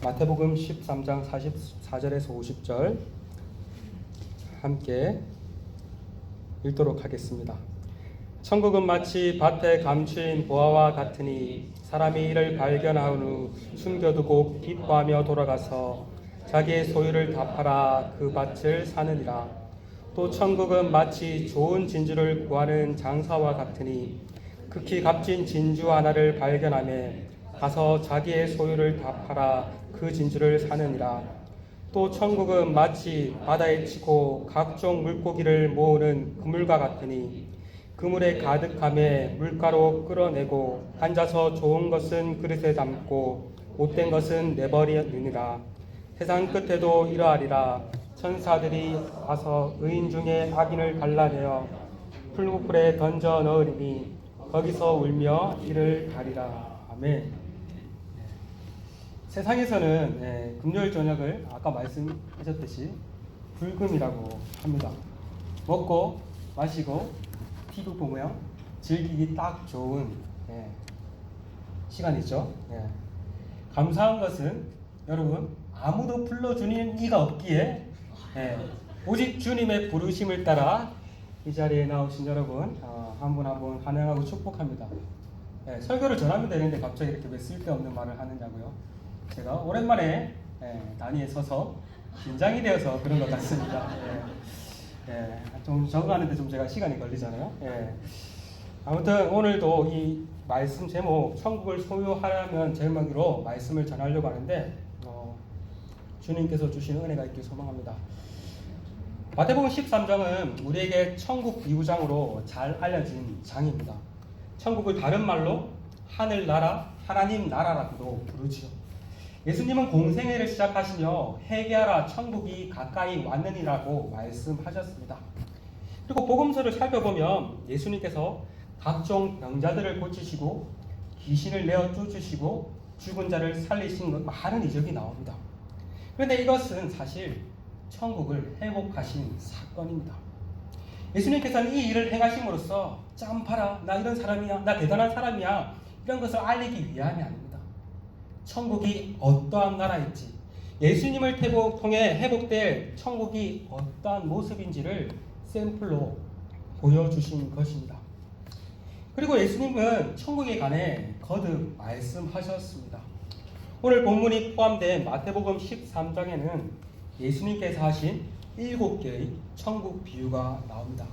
마태복음 13장 44절에서 50절 함께 읽도록 하겠습니다. 천국은 마치 밭에 감추인 보화와 같으니 사람이 이를 발견한 후 숨겨두고 기뻐하며 돌아가서 자기의 소유를 다 팔아 그 밭을 사느니라. 또 천국은 마치 좋은 진주를 구하는 장사와 같으니 극히 값진 진주 하나를 발견하며 가서 자기의 소유를 다 팔아 그 진주를 사느니라. 또 천국은 마치 바다에 치고 각종 물고기를 모으는 그물과 같으니 그물에 가득함에 물가로 끌어내고 앉아서 좋은 것은 그릇에 담고 못된 것은 내버리느니라. 세상 끝에도 이러하리라. 천사들이 와서 의인 중에 악인을 갈라내어 풀무불에 던져 넣으리니 거기서 울며 이를 가리라. 아멘. 세상에서는 금요일 저녁을 아까 말씀하셨듯이 불금이라고 합니다. 먹고 마시고 TV 보며 즐기기 딱 좋은 시간이죠. 감사한 것은 여러분 아무도 불러주는 이가 없기에 오직 주님의 부르심을 따라 이 자리에 나오신 여러분 한 분 한 분 환영하고 축복합니다. 설교를 전하면 되는데 갑자기 이렇게 왜 쓸데없는 말을 하느냐고요. 제가 오랜만에 단위에 서서 긴장이 되어서 그런 것 같습니다. 좀 적응하는데 좀 제가 시간이 걸리잖아요. 아무튼 오늘도 이 말씀 제목 천국을 소유하려면 제목으로 말씀을 전하려고 하는데 주님께서 주시는 은혜가 있길 소망합니다. 마태복음 13장은 우리에게 천국 비유장으로 잘 알려진 장입니다. 천국을 다른 말로 하늘나라, 하나님 나라라고도 부르지요. 예수님은 공생애를 시작하시며 회개하라 천국이 가까이 왔느니라고 말씀하셨습니다. 그리고 복음서를 살펴보면 예수님께서 각종 병자들을 고치시고 귀신을 내어 쫓으시고 죽은 자를 살리신 많은 이적이 나옵니다. 그런데 이것은 사실 천국을 회복하신 사건입니다. 예수님께서는 이 일을 행하심으로써 짬 봐라 나 이런 사람이야 나 대단한 사람이야 이런 것을 알리기 위함이 아닙니다. 천국이 어떠한 나라인지 예수님을 통해 회복될 천국이 어떠한 모습인지를 샘플로 보여주신 것입니다. 그리고 예수님은 천국에 관해 거듭 말씀하셨습니다. 오늘 본문이 포함된 마태복음 13장에는 예수님께서 하신 7개의 천국 비유가 나옵니다.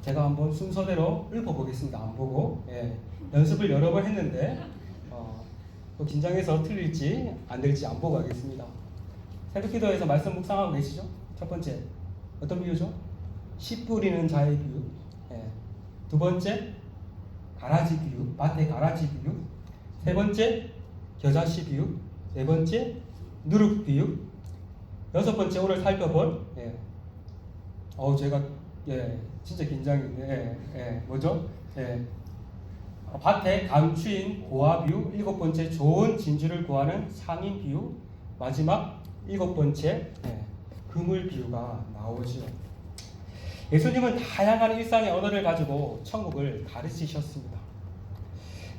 제가 한번 순서대로 읽어보겠습니다. 안 보고 연습을 여러 번 했는데 또 긴장해서 틀릴지 안 될지 안 보고 가겠습니다. 새벽기도에서 말씀 묵상하고 계시죠? 첫 번째 어떤 비유죠? 씨 뿌리는 자의 비유. 두 번째 가라지 비유, 밭의 가라지 비유. 세 번째 겨자씨 비유. 네 번째 누룩 비유. 여섯 번째 오늘 살펴볼 제가 진짜 긴장이 뭐죠? 밭에 감추인 보화 비유. 일곱 번째 좋은 진주를 구하는 상인 비유. 마지막 일곱 번째 그물 비유가 나오죠. 예수님은 다양한 일상의 언어를 가지고 천국을 가르치셨습니다.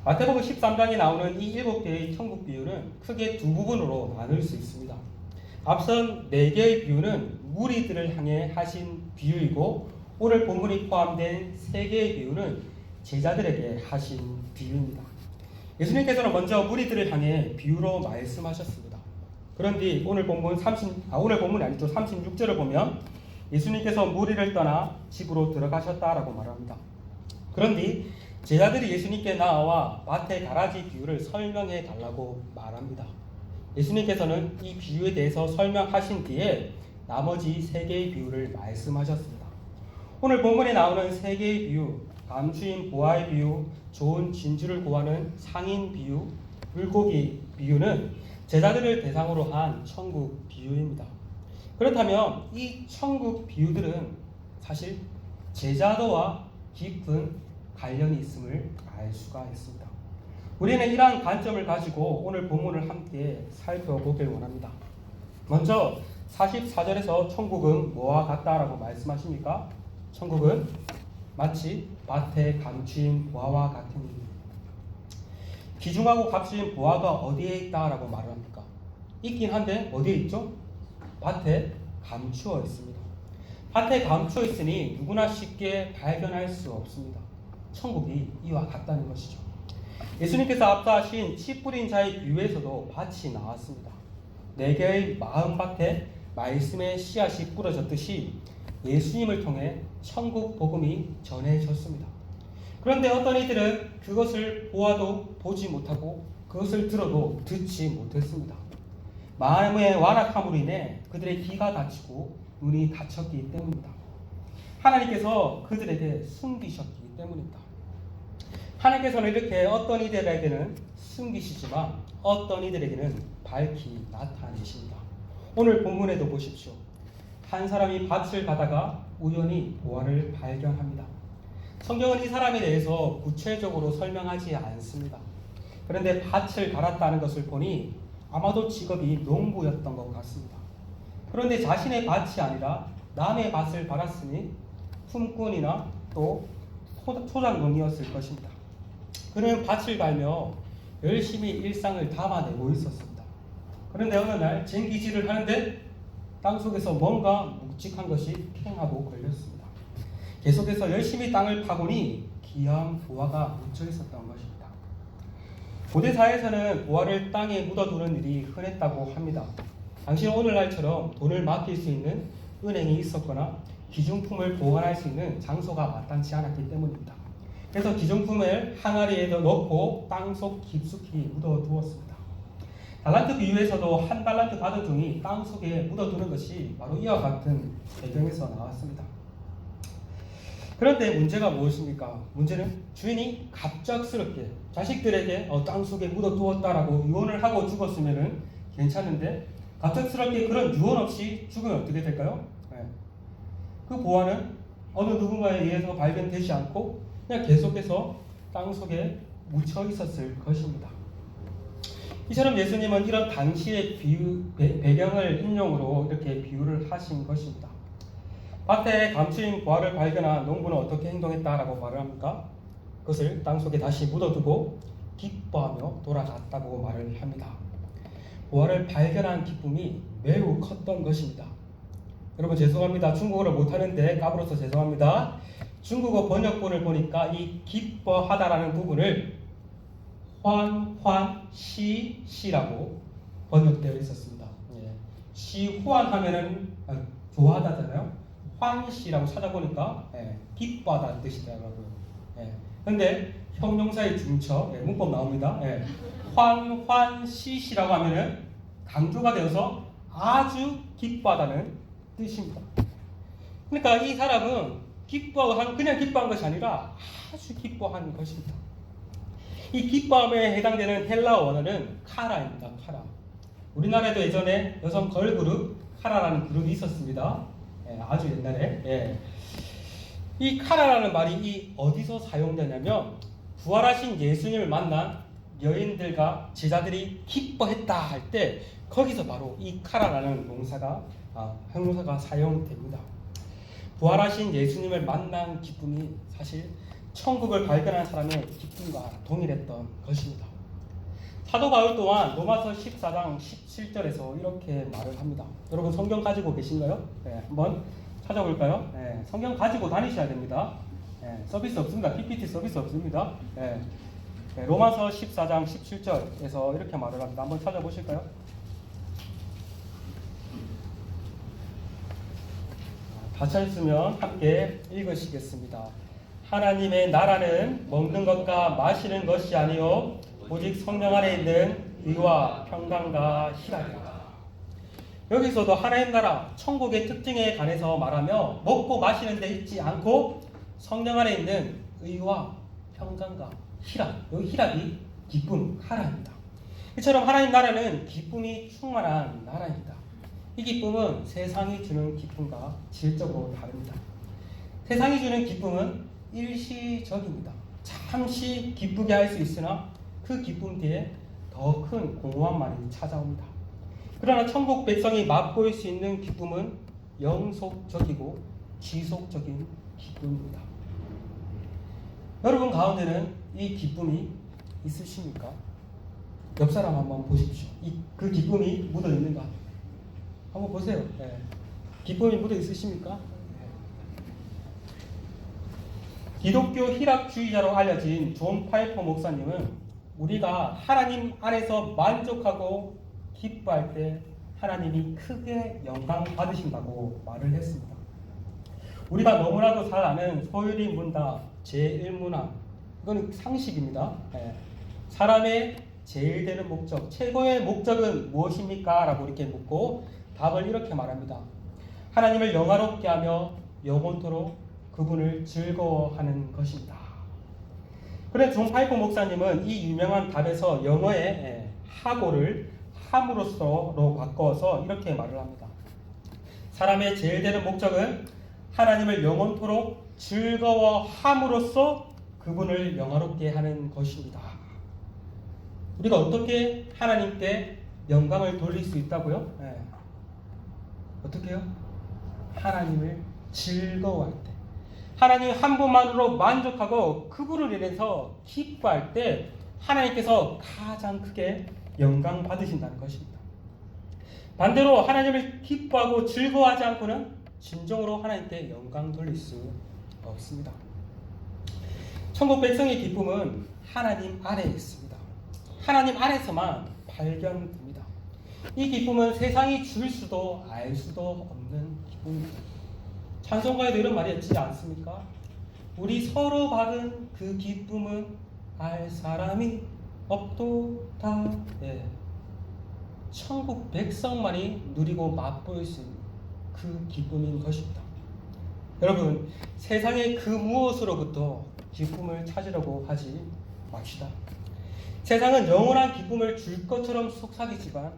마태복음 13장에 나오는 이 7개의 천국 비유는 크게 두 부분으로 나눌 수 있습니다. 앞선 4개의 비유는 무리들을 향해 하신 비유이고 오늘 본문이 포함된 3개의 비유는 제자들에게 하신 비유입니다. 예수님께서는 먼저 무리들을 향해 비유로 말씀하셨습니다. 그런데 오늘 본문이 아니죠. 36절을 보면 예수님께서 무리를 떠나 집으로 들어가셨다라고 말합니다. 그런데 제자들이 예수님께 나와 밭의 가라지 비유를 설명해 달라고 말합니다. 예수님께서는 이 비유에 대해서 설명하신 뒤에 나머지 3개의 비유를 말씀하셨습니다. 오늘 본문에 나오는 3개의 비유, 감추인 보화의 비유, 좋은 진주를 구하는 상인 비유, 물고기 비유는 제자들을 대상으로 한 천국 비유입니다. 그렇다면 이 천국 비유들은 사실 제자도와 깊은 관련이 있음을 알 수가 있습니다. 우리는 이러한 관점을 가지고 오늘 본문을 함께 살펴보길 원합니다. 먼저 44절에서 천국은 뭐와 같다라고 말씀하십니까? 천국은 마치 밭에 감추인 보화와 같으니. 귀중하고 값진 보화가 어디에 있다라고 말을 합니까? 있긴 한데 어디에 있죠? 밭에 감추어 있습니다. 밭에 감추어 있으니 누구나 쉽게 발견할 수 없습니다. 천국이 이와 같다는 것이죠. 예수님께서 앞서 하신 씨 뿌린 자의 비유에서도 밭이 나왔습니다. 네 개의 마음밭에 말씀의 씨앗이 뿌려졌듯이 예수님을 통해 천국 복음이 전해졌습니다. 그런데 어떤 이들은 그것을 보아도 보지 못하고 그것을 들어도 듣지 못했습니다. 마음의 완악함으로 인해 그들의 귀가 닫히고 눈이 닫혔기 때문입니다. 하나님께서 그들에게 숨기셨기 때문입니다. 하나님께서는 이렇게 어떤 이들에게는 숨기시지만 어떤 이들에게는 밝히 나타내십니다. 오늘 본문에도 보십시오. 한 사람이 밭을 가다가 우연히 보화를 발견합니다. 성경은 이 사람에 대해서 구체적으로 설명하지 않습니다. 그런데 밭을 갈았다는 것을 보니 아마도 직업이 농부였던 것 같습니다. 그런데 자신의 밭이 아니라 남의 밭을 갈았으니 품꾼이나 또 소작농이었을 것입니다. 그는 밭을 갈며 열심히 일상을 담아내고 있었습니다. 그런데 어느 날 쟁기질을 하는데 땅속에서 뭔가 묵직한 것이 팽하고 걸렸습니다. 계속해서 열심히 땅을 파고니 귀한 보화가 묻혀 있었던 것입니다. 고대 사회에서는 보화를 땅에 묻어두는 일이 흔했다고 합니다. 당시 오늘날처럼 돈을 맡길 수 있는 은행이 있었거나 기중품을 보관할 수 있는 장소가 마땅치 않았기 때문입니다. 그래서 기중품을 항아리에 넣고 땅속 깊숙이 묻어두었습니다. 달란트 비유에서도 한 달란트 받은 종이 땅속에 묻어두는 것이 바로 이와 같은 배경에서 나왔습니다. 그런데 문제가 무엇입니까? 문제는 주인이 갑작스럽게 자식들에게 땅속에 묻어두었다라고 유언을 하고 죽었으면 괜찮은데 갑작스럽게 그런 유언 없이 죽으면 어떻게 될까요? 그 보화는 어느 누군가에 의해서 발견되지 않고 그냥 계속해서 땅속에 묻혀 있었을 것입니다. 이처럼 예수님은 이런 당시의 배경을 인용으로 이렇게 비유를 하신 것입니다. 밭에 감추인 보화를 발견한 농부는 어떻게 행동했다라고 말을 합니까? 그것을 땅속에 다시 묻어두고 기뻐하며 돌아갔다고 말을 합니다. 보화를 발견한 기쁨이 매우 컸던 것입니다. 여러분 죄송합니다. 중국어를 못하는데 까불어서 죄송합니다. 중국어 번역본을 보니까 이 기뻐하다라는 부분을 환시라고 번역되어 있었습니다. 시환하면은 좋아하다잖아요. 환시라고 찾아보니까 기뻐하다는 뜻이더라고요. 그런데 형용사의 중처 문법 나옵니다. 환시라고 하면은 강조가 되어서 아주 기뻐하다는 뜻입니다. 그러니까 이 사람은 그냥 기뻐한 것이 아니라 아주 기뻐한 것입니다. 이 기뻐함에 해당되는 헬라어 원어는 카라입니다. 카라. 우리나라에도 예전에 여성 걸그룹 카라라는 그룹이 있었습니다. 아주 옛날에. 이 카라라는 말이 어디서 사용되냐면 부활하신 예수님을 만난 여인들과 제자들이 기뻐했다 할 때 거기서 바로 이 카라라는 형용사가 사용됩니다. 부활하신 예수님을 만난 기쁨이 사실 천국을 발견한 사람의 기쁨과 동일했던 것입니다. 사도 바울 또한 로마서 14장 17절에서 이렇게 말을 합니다. 여러분 성경 가지고 계신가요? 한번 찾아볼까요? 성경 가지고 다니셔야 됩니다. 서비스 없습니다. PPT 서비스 없습니다. 로마서 14장 17절에서 이렇게 말을 합니다. 한번 찾아보실까요? 다 찾으시면 함께 읽으시겠습니다. 하나님의 나라는 먹는 것과 마시는 것이 아니요 오직 성령 안에 있는 의와 평강과 희락이라. 여기서도 하나님 나라 천국의 특징에 관해서 말하며 먹고 마시는 데 있지 않고 성령 안에 있는 의와 평강과 희락. 여기 희락이 기쁨, 하나입니다. 이처럼 하나님 나라는 기쁨이 충만한 나라입니다. 이 기쁨은 세상이 주는 기쁨과 질적으로 다릅니다. 세상이 주는 기쁨은 일시적입니다. 잠시 기쁘게 할 수 있으나 그 기쁨 뒤에 더 큰 공허함만이 찾아옵니다. 그러나 천국 백성이 맛보일 수 있는 기쁨은 영속적이고 지속적인 기쁨입니다. 여러분 가운데는 이 기쁨이 있으십니까? 옆 사람 한번 보십시오. 그 기쁨이 묻어 있는가? 한번 보세요. 예. 기쁨이 묻어 있으십니까? 기독교 희락주의자로 알려진 존 파이퍼 목사님은 우리가 하나님 안에서 만족하고 기뻐할 때 하나님이 크게 영광 받으신다고 말을 했습니다. 우리가 너무나도 잘 아는 소유리 문답 제1문항, 이건 상식입니다. 사람의 제일 되는 목적, 최고의 목적은 무엇입니까? 라고 이렇게 묻고 답을 이렇게 말합니다. 하나님을 영화롭게 하며 영원토록 그분을 즐거워하는 것입니다. 그런데 존 파이퍼 목사님은 이 유명한 답에서 영어의 하고를 함으로써로 바꿔서 이렇게 말을 합니다. 사람의 제일 되는 목적은 하나님을 영원토록 즐거워함으로써 그분을 영화롭게 하는 것입니다. 우리가 어떻게 하나님께 영광을 돌릴 수 있다고요? 어떻게 해요? 하나님을 즐거워할 때, 하나님 한 분만으로 만족하고 그분을 인해서 기뻐할 때 하나님께서 가장 크게 영광 받으신다는 것입니다. 반대로 하나님을 기뻐하고 즐거워하지 않고는 진정으로 하나님께 영광 돌릴 수 없습니다. 천국 백성의 기쁨은 하나님 안에 있습니다. 하나님 안에서만 발견됩니다. 이 기쁨은 세상이 줄 수도 알 수도 없는 기쁨입니다. 찬송가에도 이런 말이 있지 않습니까? 우리 서로 받은 그 기쁨은 알 사람이 없도다. 천국 백성만이 누리고 맛볼 수 있는 그 기쁨인 것입니다. 여러분, 세상의 그 무엇으로부터 기쁨을 찾으려고 하지 맙시다. 세상은 영원한 기쁨을 줄 것처럼 속삭이지만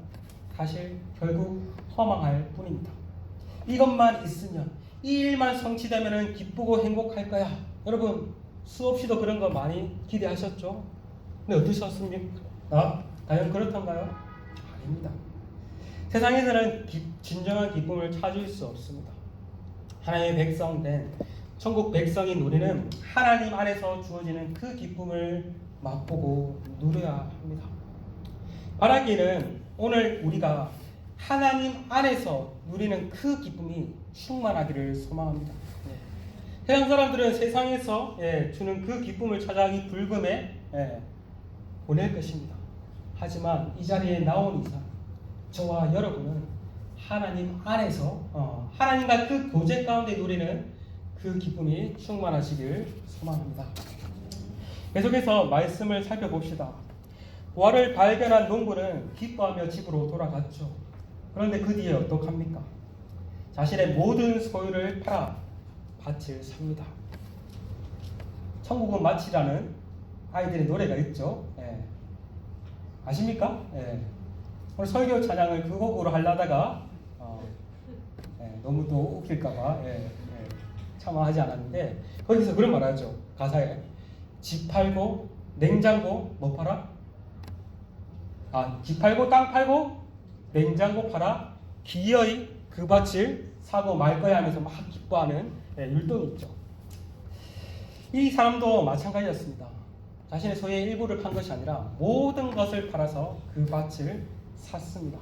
사실 결국 허망할 뿐입니다. 이것만 있으면, 이 일만 성취되면 기쁘고 행복할 거야. 여러분, 수없이도 그런 거 많이 기대하셨죠? 근데 어떠셨습니까? 과연 그렇던가요? 아닙니다. 세상에서는 진정한 기쁨을 찾을 수 없습니다. 하나님의 백성된 천국 백성인 우리는 하나님 안에서 주어지는 그 기쁨을 맛보고 누려야 합니다. 바라기는 오늘 우리가 하나님 안에서 누리는 그 기쁨이 충만하기를 소망합니다. 세상 사람들은 세상에서 주는 그 기쁨을 찾아 이 불금에 보낼 것입니다. 하지만 이 자리에 나온 이상 저와 여러분은 하나님 안에서 하나님과 그 교제 가운데 누리는 그 기쁨이 충만하시길 소망합니다. 계속해서 말씀을 살펴봅시다. 부활을 발견한 농부는 기뻐하며 집으로 돌아갔죠. 그런데 그 뒤에 어떡합니까? 자신의 모든 소유를 팔아 밭을 삽니다. 천국은 마치라는 아이들의 노래가 있죠. 아십니까? 오늘 설교 찬양을 그 곡으로 하려다가 너무 또 웃길까봐 참아하지 않았는데, 거기서 그런 말 하죠. 가사에 집 팔고 냉장고 뭐 팔아? 집 팔고 땅 팔고 냉장고 팔아 기어이 그 밭을 사고 말 거야 하면서 막 기뻐하는 율동이 있죠. 이 사람도 마찬가지였습니다. 자신의 소유의 일부를 판 것이 아니라 모든 것을 팔아서 그 밭을 샀습니다.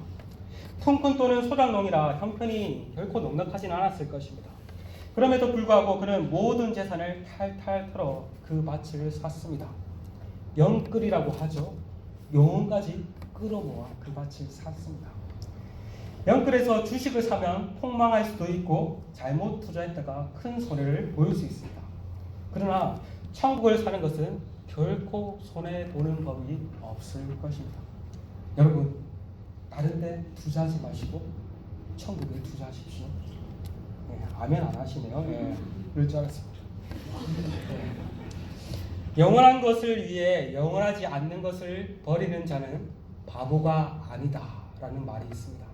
품꾼 또는 소작농이라 형편이 결코 넉넉하진 않았을 것입니다. 그럼에도 불구하고 그는 모든 재산을 탈탈 털어 그 밭을 샀습니다. 영끌이라고 하죠. 영혼까지 끌어모아 그 밭을 샀습니다. 영끌에서 주식을 사면 폭망할 수도 있고 잘못 투자했다가 큰 손해를 보일 수 있습니다. 그러나 천국을 사는 것은 결코 손해보는 법이 없을 것입니다. 여러분, 다른 데 투자하지 마시고 천국에 투자하십시오. 아멘 안 하시네요. 그럴 줄 알았습니다. 영원한 것을 위해 영원하지 않는 것을 버리는 자는 바보가 아니다 라는 말이 있습니다.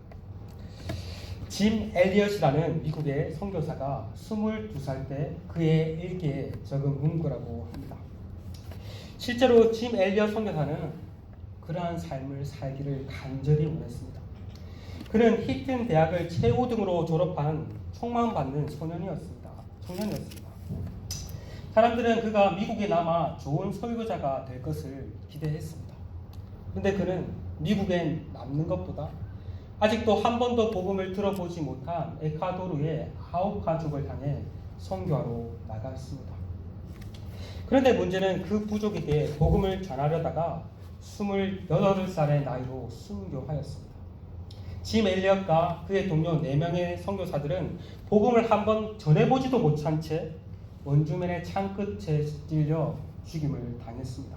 짐 엘리엇이라는 미국의 선교사가 22살 때 그의 일기에 적은 문구라고 합니다. 실제로 짐 엘리엇 선교사는 그러한 삶을 살기를 간절히 원했습니다. 그는 히튼 대학을 최고등으로 졸업한 촉망받는 청년이었습니다. 사람들은 그가 미국에 남아 좋은 설교자가 될 것을 기대했습니다. 그런데 그는 미국에 남는 것보다 아직도 한 번도 복음을 들어보지 못한 에콰도르의 9가족을 향해 선교하러 나갔습니다. 그런데 문제는 그 부족에게 복음을 전하려다가 28살의 나이로 순교하였습니다. 짐 엘리엇과 그의 동료 4명의 선교사들은 복음을 한번 전해보지도 못한 채 원주민의 창끝에 찔려 죽임을 당했습니다.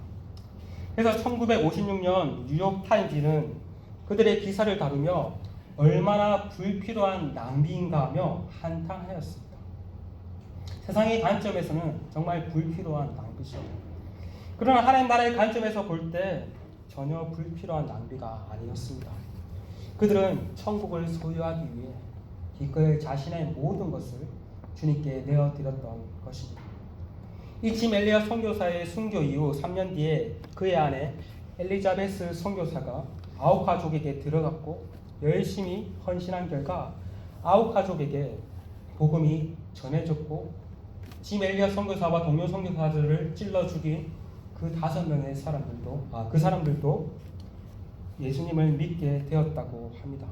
그래서 1956년 뉴욕타임즈는 그들의 기사를 다루며 얼마나 불필요한 낭비인가 하며 한탄하였습니다. 세상의 관점에서는 정말 불필요한 낭비죠. 그러나 하나님 나라의 관점에서 볼 때 전혀 불필요한 낭비가 아니었습니다. 그들은 천국을 소유하기 위해 기꺼이 자신의 모든 것을 주님께 내어드렸던 것입니다. 이 짐 엘리엇 선교사의 순교 이후 3년 뒤에 그의 아내 엘리자베스 선교사가 9가족에게 들어갔고 열심히 헌신한 결과 9가족에게 복음이 전해졌고 짐 엘리엇 선교사와 동료 선교사들을 찔러 죽인 그 5명의 사람들도 예수님을 믿게 되었다고 합니다.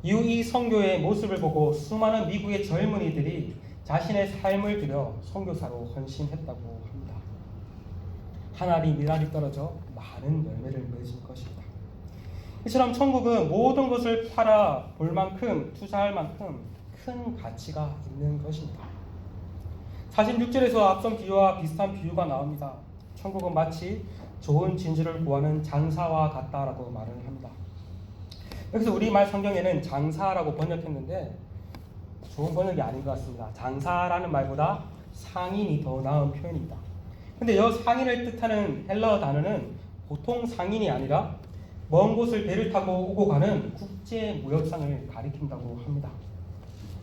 이후 이 선교의 모습을 보고 수많은 미국의 젊은이들이 자신의 삶을 들여 선교사로 헌신했다고 합니다. 한 알이 밀알이 떨어져 많은 열매를 맺을 것입니다. 이처럼 천국은 모든 것을 팔아 볼 만큼 투자할 만큼 큰 가치가 있는 것입니다. 46절에서 앞선 비유와 비슷한 비유가 나옵니다. 천국은 마치 좋은 진주를 구하는 장사와 같다라고 말을 합니다. 여기서 우리말 성경에는 장사라고 번역했는데 좋은 번역이 아닌 것 같습니다. 장사라는 말보다 상인이 더 나은 표현입니다. 근데 이 상인을 뜻하는 헬라어 단어는 보통 상인이 아니라 먼 곳을 배를 타고 오고 가는 국제 무역상을 가리킨다고 합니다.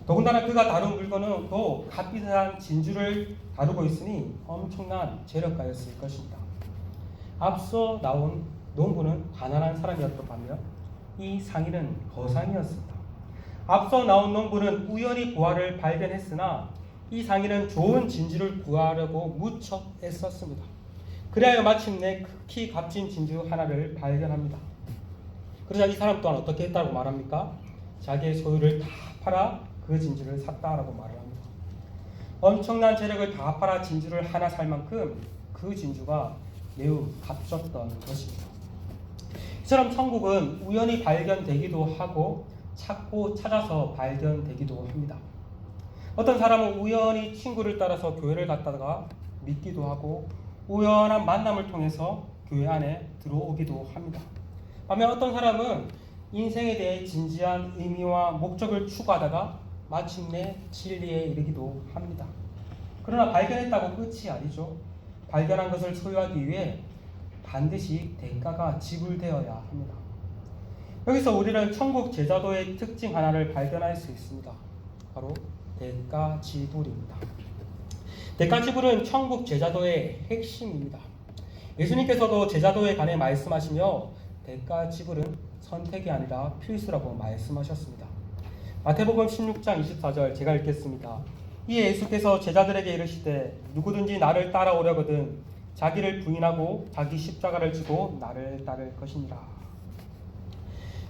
더군다나 그가 다룬 물건은 또 값비싼 진주를 다루고 있으니 엄청난 재력가였을 것입니다. 앞서 나온 농부는 가난한 사람이었던 반면 이 상인은 거상이었습니다. 앞서 나온 농부는 우연히 보화를 발견했으나 이 상인은 좋은 진주를 구하려고 무척 애썼습니다. 그래야 마침내 극히 값진 진주 하나를 발견합니다. 그러자 이 사람 또한 어떻게 했다고 말합니까? 자기의 소유를 다 팔아 그 진주를 샀다라고 말을 합니다. 엄청난 재력을 다 팔아 진주를 하나 살 만큼 그 진주가 매우 값졌던 것입니다. 이처럼 천국은 우연히 발견되기도 하고 찾고 찾아서 발견되기도 합니다. 어떤 사람은 우연히 친구를 따라서 교회를 갔다가 믿기도 하고 우연한 만남을 통해서 교회 안에 들어오기도 합니다. 반면 어떤 사람은 인생에 대해 진지한 의미와 목적을 추구하다가 마침내 진리에 이르기도 합니다. 그러나 발견했다고 끝이 아니죠. 발견한 것을 소유하기 위해 반드시 대가가 지불되어야 합니다. 여기서 우리는 천국 제자도의 특징 하나를 발견할 수 있습니다. 바로 대가 지불입니다. 대가 지불은 천국 제자도의 핵심입니다. 예수님께서도 제자도에 관해 말씀하시며 대가 지불은 선택이 아니라 필수라고 말씀하셨습니다. 마태복음 16장 24절 제가 읽겠습니다. 이에 예수께서 제자들에게 이르시되 누구든지 나를 따라오려거든 자기를 부인하고 자기 십자가를 지고 나를 따를 것이니라.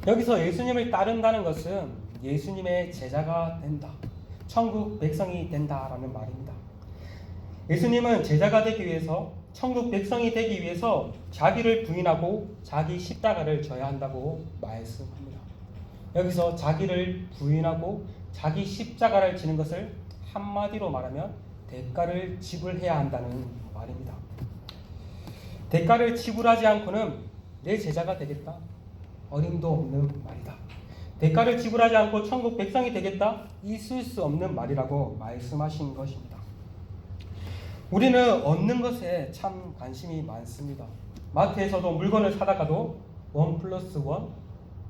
여기서 예수님을 따른다는 것은 예수님의 제자가 된다, 천국 백성이 된다라는 말입니다. 예수님은 제자가 되기 위해서, 천국 백성이 되기 위해서 자기를 부인하고 자기 십자가를 져야 한다고 말씀합니다. 여기서 자기를 부인하고 자기 십자가를 지는 것을 한마디로 말하면 대가를 지불해야 한다는 말입니다. 대가를 지불하지 않고는 내 제자가 되겠다, 어림도 없는 말이다. 대가를 지불하지 않고 천국 백성이 되겠다, 있을 수 없는 말이라고 말씀하신 것입니다. 우리는 얻는 것에 참 관심이 많습니다. 마트에서도 물건을 사다가도 1+1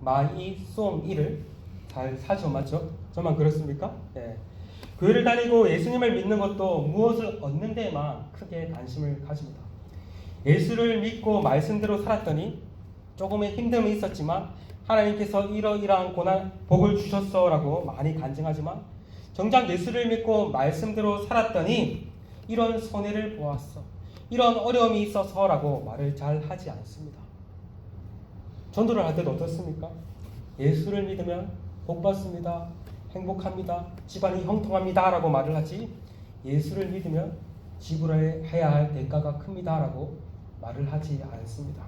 마이 송 1을 잘 사죠, 맞죠? 저만 그렇습니까? 네. 교회를 다니고 예수님을 믿는 것도 무엇을 얻는 데에만 크게 관심을 가집니다. 예수를 믿고 말씀대로 살았더니 조금의 힘듦이 있었지만 하나님께서 이러이러한 고난, 복을 주셨어라고 많이 간증하지만 정작 예수를 믿고 말씀대로 살았더니 이런 손해를 보았어, 이런 어려움이 있어서라고 말을 잘 하지 않습니다. 전도를 할 때도 어떻습니까? 예수를 믿으면 복 받습니다. 행복합니다. 집안이 형통합니다. 라고 말을 하지, 예수를 믿으면 지불해야 할 대가가 큽니다. 라고 말을 하지 않습니다.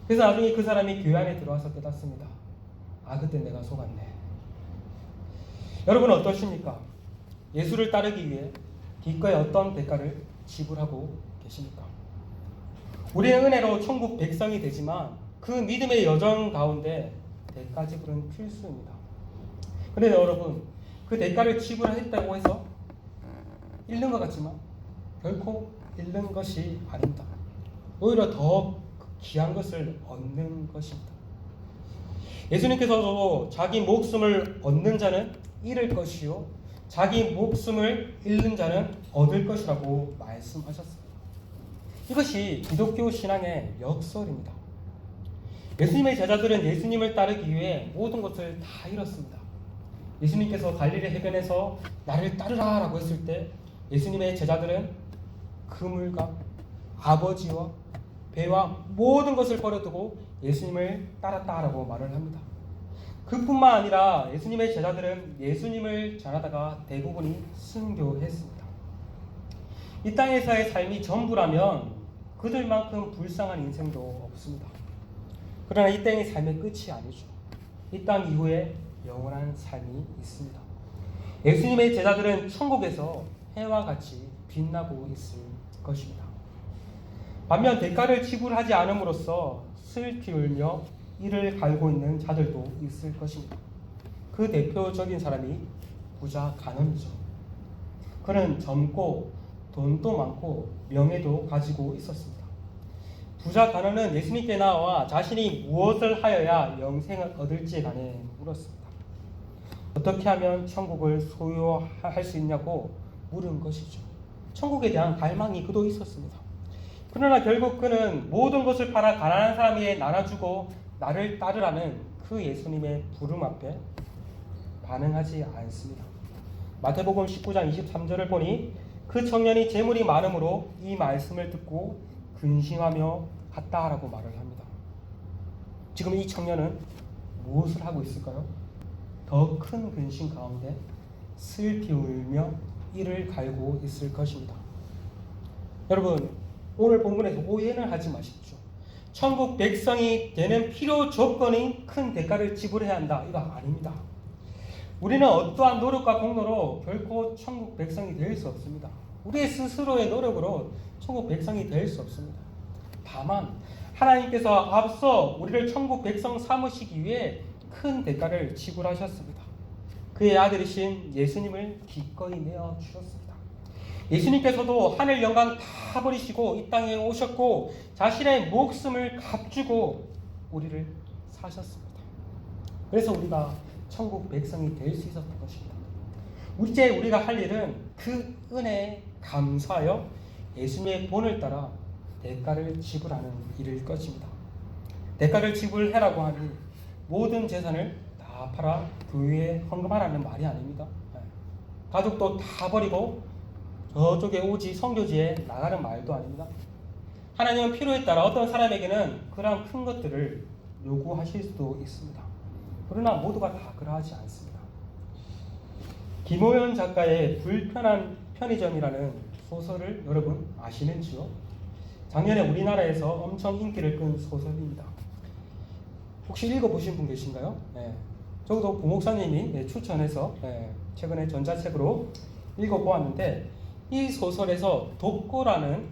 그래서 나중에 그 사람이 교회 안에 들어와서 깨닫습니다. 아, 그때 내가 속았네. 여러분은 어떠십니까? 예수를 따르기 위해 기꺼이 어떤 대가를 지불하고 계십니까? 우리의 은혜로 천국 백성이 되지만 그 믿음의 여정 가운데 대가 지불은 필수입니다. 그런데 여러분, 그 대가를 지불했다고 해서 잃는 것 같지만 결코 잃는 것이 아닙니다. 오히려 더 귀한 것을 얻는 것입니다. 예수님께서도 자기 목숨을 얻는 자는 잃을 것이요 자기 목숨을 잃는 자는 얻을 것이라고 말씀하셨습니다. 이것이 기독교 신앙의 역설입니다. 예수님의 제자들은 예수님을 따르기 위해 모든 것을 다 잃었습니다. 예수님께서 갈릴리 해변에서 나를 따르라 라고 했을 때 예수님의 제자들은 그물과 아버지와 배와 모든 것을 버려두고 예수님을 따랐다라고 말을 합니다. 그뿐만 아니라 예수님의 제자들은 예수님을 전하다가 대부분이 순교했습니다. 이 땅에서의 삶이 전부라면 그들만큼 불쌍한 인생도 없습니다. 그러나 이 땅의 삶의 끝이 아니죠. 이 땅 이후에 영원한 삶이 있습니다. 예수님의 제자들은 천국에서 해와 같이 빛나고 있을 것입니다. 반면 대가를 지불하지 않음으로써 슬피 울며 이를 갈고 있는 자들도 있을 것입니다. 그 대표적인 사람이 부자 간원이죠. 그는 젊고 돈도 많고 명예도 가지고 있었습니다. 부자 간원은 예수님께 나와 자신이 무엇을 하여야 영생을 얻을지에 관해 물었습니다. 어떻게 하면 천국을 소유할 수 있냐고 물은 것이죠. 천국에 대한 갈망이 그도 있었습니다. 그러나 결국 그는 모든 것을 팔아 가난한 사람에게 나눠주고 나를 따르라는 그 예수님의 부름 앞에 반응하지 않습니다. 마태복음 19장 23절을 보니 그 청년이 재물이 많음으로 이 말씀을 듣고 근심하며 갔다라고 말을 합니다. 지금 이 청년은 무엇을 하고 있을까요? 더 큰 근심 가운데 슬피 울며 이를 갈고 있을 것입니다. 여러분, 오늘 본문에서 오해는 하지 마십시오. 천국 백성이 되는 필요 조건인 큰 대가를 지불해야 한다, 이거 아닙니다. 우리는 어떠한 노력과 공로로 결코 천국 백성이 될 수 없습니다. 우리의 스스로의 노력으로 천국 백성이 될 수 없습니다. 다만 하나님께서 앞서 우리를 천국 백성 삼으시기 위해 큰 대가를 지불하셨습니다. 그의 아들이신 예수님을 기꺼이 내어 주셨습니다. 예수님께서도 하늘 영광 다 버리시고 이 땅에 오셨고 자신의 목숨을 값주고 우리를 사셨습니다. 그래서 우리가 천국 백성이 될 수 있었던 것입니다. 이제 우리가 할 일은 그 은혜에 감사하여 예수님의 본을 따라 대가를 지불하는 일일 것입니다. 대가를 지불해라고 하니 모든 재산을 다 팔아 교회에 헌금하라는 말이 아닙니다. 가족도 다 버리고 저쪽에 오지 선교지에 나가는 말도 아닙니다. 하나님은 필요에 따라 어떤 사람에게는 그러한 큰 것들을 요구하실 수도 있습니다. 그러나 모두가 다 그러하지 않습니다. 김호연 작가의 불편한 편의점이라는 소설을 여러분 아시는지요? 작년에 우리나라에서 엄청 인기를 끈 소설입니다. 혹시 읽어보신 분 계신가요? 네. 저도 부목사님이 추천해서 최근에 전자책으로 읽어보았는데 이 소설에서 독고라는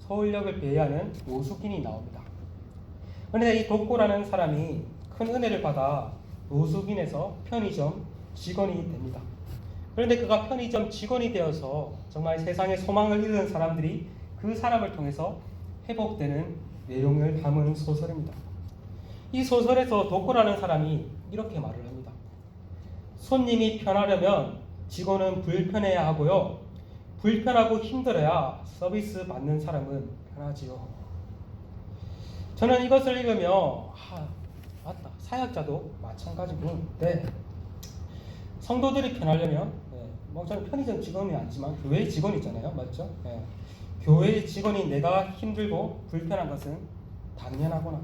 서울역을 배회하는 노숙인이 나옵니다. 그런데 이 독고라는 사람이 큰 은혜를 받아 노숙인에서 편의점 직원이 됩니다. 그런데 그가 편의점 직원이 되어서 정말 세상에 소망을 잃은 사람들이 그 사람을 통해서 회복되는 내용을 담은 소설입니다. 이 소설에서 독고라는 사람이 이렇게 말을 합니다. 손님이 편하려면 직원은 불편해야 하고요. 불편하고 힘들어야 서비스 받는 사람은 편하지요. 저는 이것을 읽으며 맞다. 사역자도 마찬가지군. 네. 성도들이 편하려면 저는 편의점 직원이 아니지만 교회 직원이잖아요. 맞죠? 교회 직원이 내가 힘들고 불편한 것은 당연하구나.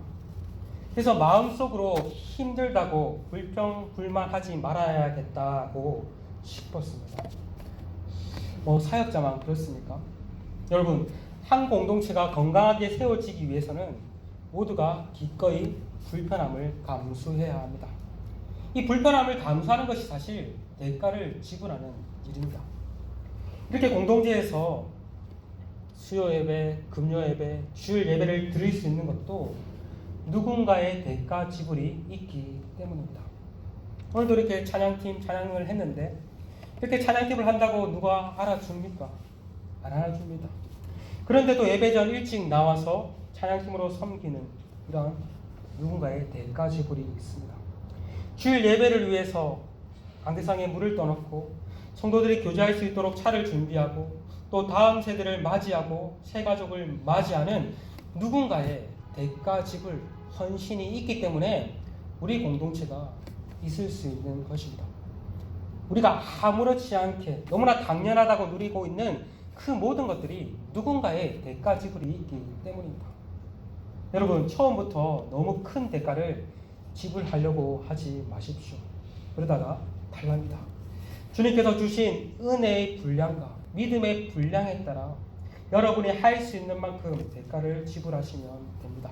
그래서 마음속으로 힘들다고 불평불만하지 말아야겠다고 싶었습니다. 사역자만 그렇습니까? 여러분, 한 공동체가 건강하게 세워지기 위해서는 모두가 기꺼이 불편함을 감수해야 합니다. 이 불편함을 감수하는 것이 사실 대가를 지불하는 일입니다. 이렇게 공동체에서 수요 예배, 금요 예배, 주일 예배를 드릴 수 있는 것도 누군가의 대가 지불이 있기 때문입니다. 오늘도 이렇게 찬양팀 찬양을 했는데 이렇게 찬양팀을 한다고 누가 알아줍니까? 안 알아줍니다. 그런데도 예배 전 일찍 나와서 찬양팀으로 섬기는 이런 누군가의 대가 지불이 있습니다. 주일 예배를 위해서 강대상에 물을 떠놓고 성도들이 교제할 수 있도록 차를 준비하고 또 다음 세대를 맞이하고 새 가족을 맞이하는 누군가의 대가 지불 헌신이 있기 때문에 우리 공동체가 있을 수 있는 것입니다. 우리가 아무렇지 않게 너무나 당연하다고 누리고 있는 그 모든 것들이 누군가의 대가 지불이 있기 때문입니다. 여러분, 처음부터 너무 큰 대가를 지불하려고 하지 마십시오. 그러다가 탈납니다. 주님께서 주신 은혜의 분량과 믿음의 분량에 따라 여러분이 할 수 있는 만큼 대가를 지불하시면 됩니다.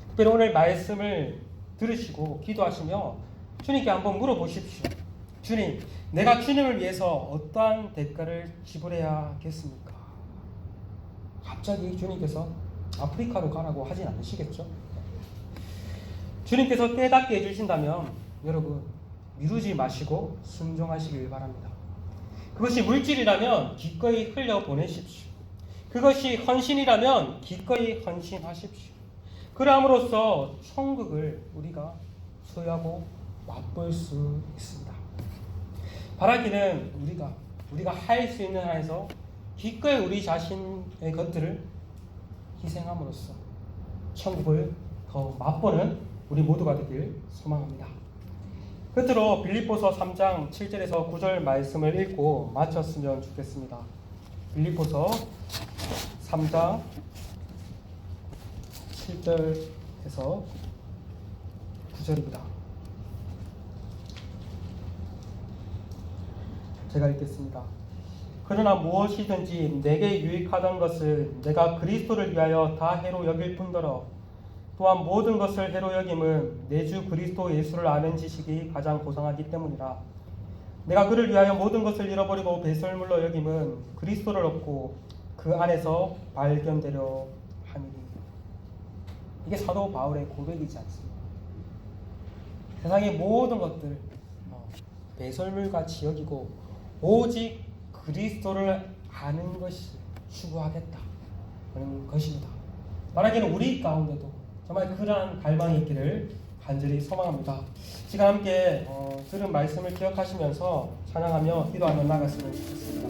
특별히 오늘 말씀을 들으시고 기도하시며 주님께 한번 물어보십시오. 주님, 내가 주님을 위해서 어떠한 대가를 지불해야겠습니까? 갑자기 주님께서 아프리카로 가라고 하진 않으시겠죠? 주님께서 깨닫게 해주신다면 여러분 미루지 마시고 순종하시길 바랍니다. 그것이 물질이라면 기꺼이 흘려보내십시오. 그것이 헌신이라면 기꺼이 헌신하십시오. 그럼으로써 천국을 우리가 소유하고 맛볼 수 있습니다. 바라기는 우리가 할 수 있는 한에서 기꺼이 우리 자신의 것들을 희생함으로써 천국을 더 맛보는 우리 모두가 되길 소망합니다. 끝으로 빌립보서 3장 7절에서 9절 말씀을 읽고 마쳤으면 좋겠습니다. 빌립보서 3장 7절에서 9절입니다. 제가 읽겠습니다. 그러나 무엇이든지 내게 유익하던 것을 내가 그리스도를 위하여 다 해로 여길 뿐더러 또한 모든 것을 해로 여김은 내 주 그리스도 예수를 아는 지식이 가장 고상하기 때문이라. 내가 그를 위하여 모든 것을 잃어버리고 배설물로 여김은 그리스도를 얻고 그 안에서 발견되려 함이니. 이게 사도 바울의 고백이지 않습니까? 세상의 모든 것들 배설물같이 여기고 오직 그리스도를 아는 것이 추구하겠다 하는 것입니다. 말하기는 우리 가운데도 정말 그러한 갈망이 있기를 간절히 소망합니다. 시간 함께 들은 말씀을 기억하시면서 찬양하며 기도하며 나갔으면 좋겠습니다.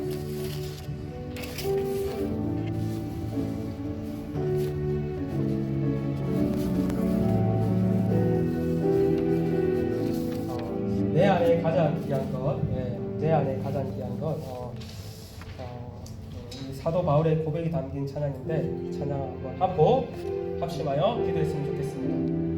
내 안에 가장 귀한 것, 내 안에 가장 귀한 것, 사도 바울의 고백이 담긴 찬양인데 찬양 한번 하고 합심하여 기도했으면 좋겠습니다.